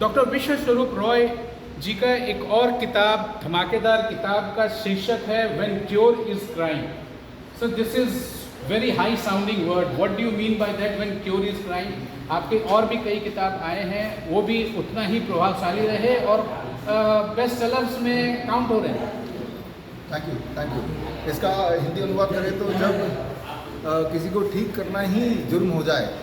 Doctor विश्व स्वरूप रॉय जी का एक और किताब, धमाकेदार किताब का शीर्षक है when cure is crying. So this is very high sounding word, what do you mean by that when cure is crying? आपके और भी कई किताब आए हैं, वो भी उतना ही प्रभावशाली रहे और बेस्ट सेलर्स में काउंट हो रहे हैं। Thank you. इसका हिंदी अनुवाद करें तो जब किसी को ठीक करना ही जुर्म हो जाए,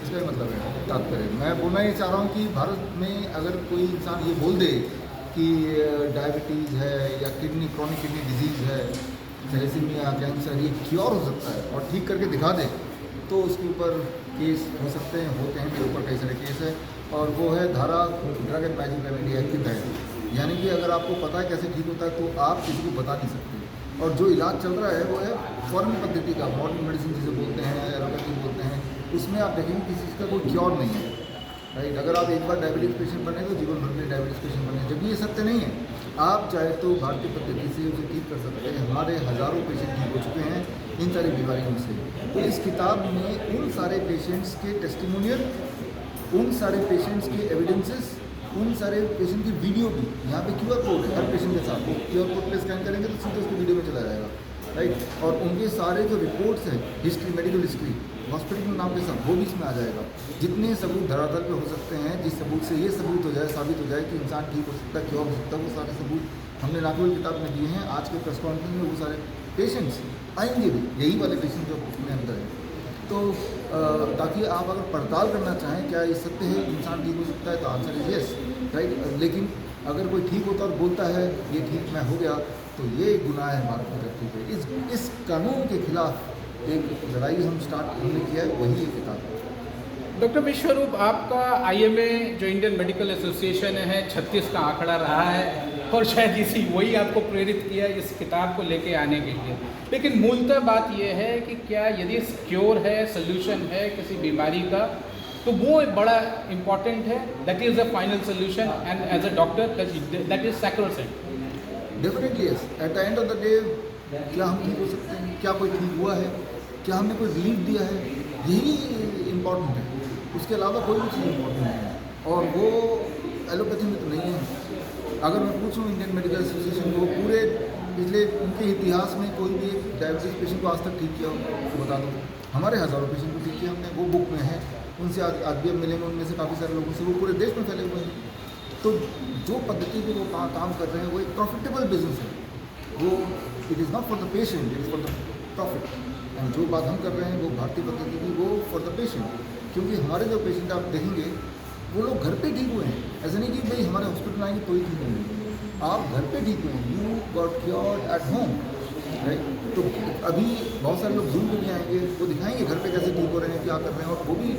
इसका ही मतलब है तात्पर्य। मैं बोलना ये चाह रहा हूँ कि भारत में अगर कोई इंसान ये बोल दे कि डायबिटीज़ है या क्रॉनिक किडनी डिजीज़ है, थैलेसीमिया, कैंसर, ये क्योर हो सकता है और ठीक करके दिखा दे, तो उसके ऊपर केस हो सकते हैं, होते हैं, मेरे ऊपर कई सारे केस है। और वो है धारा drug and magic remedy act के तहत। यानी कि अगर आपको पता है कैसे ठीक होता है तो आप किसी को बता नहीं सकते। और जो इलाज चल रहा है वो है फॉरेन पद्धति का, मॉडर्न मेडिसिन जिसे बोलते हैं, एलोपैथी बोलते हैं। उसमें आप देखेंगे किसी चीज़ का कोई क्योर नहीं है, राइट। अगर आप एक बार डायबिटीज़ पेशेंट बने तो जीवन भर में डायबिटीज़ पेशेंट बने, जबकि ये सत्य नहीं है। आप चाहे तो भारतीय पद्धति से उसे ठीक कर सकते हैं। हमारे हज़ारों पेशेंट ठीक हो चुके हैं इन सारी बीमारियों से। तो इस किताब में उन सारे पेशेंट्स के टेस्टिमोनियल, उन सारे पेशेंट्स के एविडेंसेस, उन सारे पेशेंट की वीडियो भी, यहाँ पे QR कोड है हर पेशेंट के साथ, वो QR कोड पे स्कैन करेंगे तो सीधे उसको वीडियो में चला जाएगा, राइट। और उनके सारे जो रिपोर्ट्स हैं, हिस्ट्री, मेडिकल हिस्ट्री, हॉस्पिटल नाम के साथ, वो भी इसमें आ जाएगा। जितने सबूत धरातल पे हो सकते हैं, जिस सबूत से ये सबूत हो जाए, साबित हो जाए कि इंसान ठीक हो सकता है, क्यों हो सकता है, वो सारे सबूत हमने नागपुर किताब में दिए हैं। आज के प्रेस कॉन्फ्रेंस में वो सारे पेशेंट्स आएंगे भी, यही वाले पेशेंट जो अपने अंदर हैं। तो ताकि आप अगर पड़ताल करना चाहें क्या ये सत्य है इंसान ठीक हो सकता है, तो आंसर इज यस, राइट। लेकिन अगर कोई ठीक होता और बोलता है ये ठीक मैं हो गया, तो ये गुनाह है भारत में धरती पे। इस कानून के खिलाफ एक लड़ाई हमने किया है, वही ये किताब है। डॉक्टर विश्वरूप, आपका IMA जो इंडियन मेडिकल एसोसिएशन है 36 का आंकड़ा रहा है और शायद इसी वही आपको प्रेरित किया इस किताब को लेके आने के लिए। लेकिन मूलतः बात यह है कि क्या यदि क्योर है, सोल्यूशन है किसी बीमारी का, तो वो बड़ा इम्पॉर्टेंट है, that is the final solution, and as a doctor that is sacrosanct. Definitely yes. At the end of the day क्या हम ठीक हो सकते हैं, क्या कोई ठीक हुआ है, क्या हमने कोई रिलीफ दिया है, यही इम्पॉर्टेंट है। उसके अलावा कोई भी चीज़ इम्पॉर्टेंट नहीं है। और वो एलोपैथी में तो नहीं है। अगर मैं पूछूं इंडियन मेडिकल एसोसिएशन को पूरे पिछले उनके इतिहास में कोई भी एक डायबिटीज़ पेशेंट को आज तक ठीक किया हो तो बता दो। हमारे हज़ारों पेशेंट को ठीक किया हमने, वो बुक में है। उनसे आज भी हम मिलेंगे, उनमें से काफ़ी सारे लोगों से, वो पूरे देश में फैले हुए हैं। तो जो पद्धति पे वो काम कर रहे हैं वो एक प्रॉफिटेबल बिजनेस है। वो it is not for the patient, it is for the profit. And जो बात हम कर रहे हैं वो भारतीय पद्धति की, वो फॉर द पेशेंट। क्योंकि हमारे जो पेशेंट आप देखेंगे वो लोग घर पे ठीक हुए हैं। ऐसा नहीं कि भाई हमारे हॉस्पिटल आएंगे तो ही ठीक होंगे, आप घर पे ठीक हुए हैं, you got cured at home, right. तो अभी बहुत सारे लोग जूम पे भी आएंगे, वो दिखाएंगे घर पे कैसे ठीक हो रहे हैं, क्या कर रहे हैं। और वो भी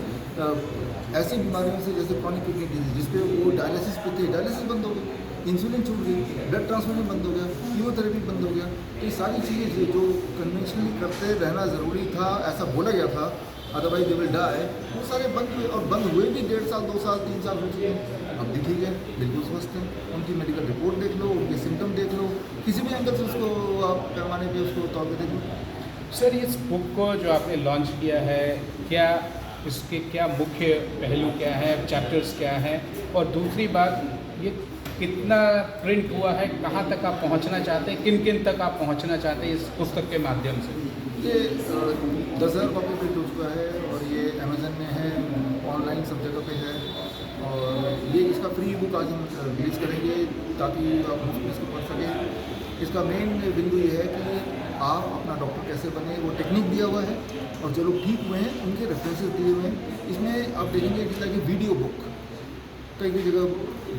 ऐसी बीमारियों से जैसे क्रॉनिक किडनी डिजीज, जिसपे वो डायलिसिस पे थे, डायलिसिस बंद हो गई, इंसुलिन छूट गई, ब्लड ट्रांसफ्यूजन बंद हो गया, कीमोथेरेपी बंद हो गया। तो ये सारी चीज़ें जो कन्वेंशनली करते रहना ज़रूरी था, ऐसा बोला गया था, अदरवाइज दे विल डाई, वो सारे बंद हुए। और बंद हुए भी 1.5 साल, 2 साल, 3 साल हो चुके हैं। अब भी ठीक है, बिल्कुल स्वस्थ हैं। उनकी मेडिकल रिपोर्ट देख लो, उनके सिम्टम देख लो, किसी भी एंगल से उसको आप पैमाने पे उसको तौर पर देख लो। सर, इस बुक को जो आपने लॉन्च किया है, क्या इसके क्या मुख्य पहलू क्या है, चैप्टर्स क्या हैं, और दूसरी बात ये कितना प्रिंट हुआ है, कहाँ तक आप पहुँचना चाहते हैं, किन किन तक आप पहुँचना चाहते हैं इस पुस्तक के माध्यम से? ये 10,000 कॉपी प्रिंट हो चुका है और ये अमेज़न में है, ऑनलाइन सब जगह पे है। और ये इसका फ्री बुक आज हम रिलीज़ करेंगे ताकि आप मुफ्त में इसको पढ़ सकें। इसका मेन बिंदु ये है कि आप अपना डॉक्टर कैसे बने, वो टेक्निक दिया हुआ है। और जो लोग ठीक हुए हैं उनके रेफरेंसेस दिए हुए हैं। इसमें आप देखेंगे it's like a video book, कई कई जगह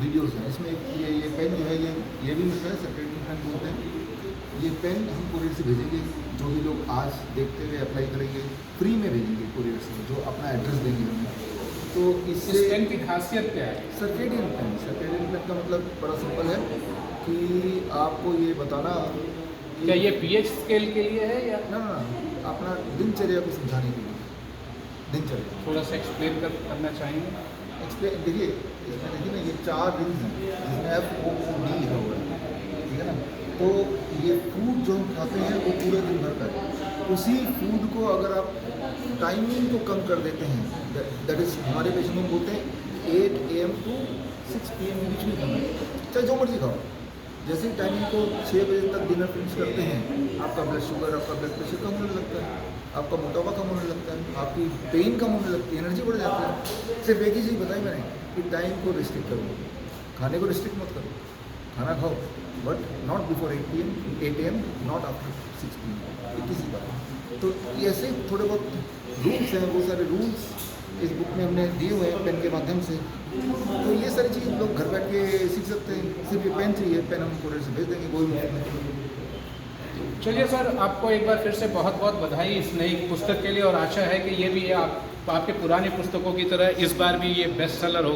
वीडियोज़ हैं। इसमें ये पेन जो है ये भी मिलता है, सेक्रेटरी पेन बोलते हैं। ये पेन हम कोरियर से भेजेंगे, जो भी लोग आज देखते हुए अप्लाई करेंगे फ्री में भेजेंगे कोरियर से, जो अपना एड्रेस देंगे हमें। तो इससे इस पेन की खासियत क्या है? सर्केडियन पेन का मतलब बड़ा सिंपल है कि आपको ये बताना क्या ये pH स्केल के लिए है या ना अपना दिनचर्या को समझाने के लिए, दिनचर्या थोड़ा सा एक्सप्लेन करना चाहेंगे? एक्सप्लेन। देखिए इसमें देखिए ना, ये 4 रिंग्स हैं जिसमें FOOD लिखा हुआ है, ठीक है ना। तो ये फूड जो हम खाते हैं वो पूरे दिन भर का है। उसी फूड को अगर आप टाइमिंग को कम कर देते हैं, दैट इज़ हमारे पेशेंट में बोलते हैं 8 AM to 6 PM में कुछ नहीं करना है। चाहे जो मर्जी खाओ, जैसे ही टाइमिंग को 6 बजे तक डिनर फिनिश करते हैं, आपका ब्लड शुगर, आपका ब्लड प्रेशर कम होने लगता है, आपका मोटापा कम होने लगता है, आपकी पेन कम होने लगती है, एनर्जी बढ़ जाती है। सिर्फ एक ही चीज़ बताई मैंने कि टाइम को रिस्ट्रिक्ट करो, खाने को रिस्ट्रिक्ट मत करो, खाना खाओ but not before 8 AM, not after 6 PM, ये किसी बात। तो ये ऐसे थोड़े बहुत रूल्स हैं, बहुत सारे रूल्स इस बुक में हमने दिए हुए हैं पेन के माध्यम से। तो ये सारी चीज़ लोग घर बैठ के सीख सकते हैं। सिर्फ ये पेन चाहिए, पेन हम कोरियर से भेज देंगे, कोई भी। चलिए सर, आपको एक बार फिर से बहुत बहुत बधाई इस नई पुस्तक के लिए, और आशा है कि ये भी आपके पुरानी पुस्तकों की तरह इस बार भी ये बेस्ट सेलर हो।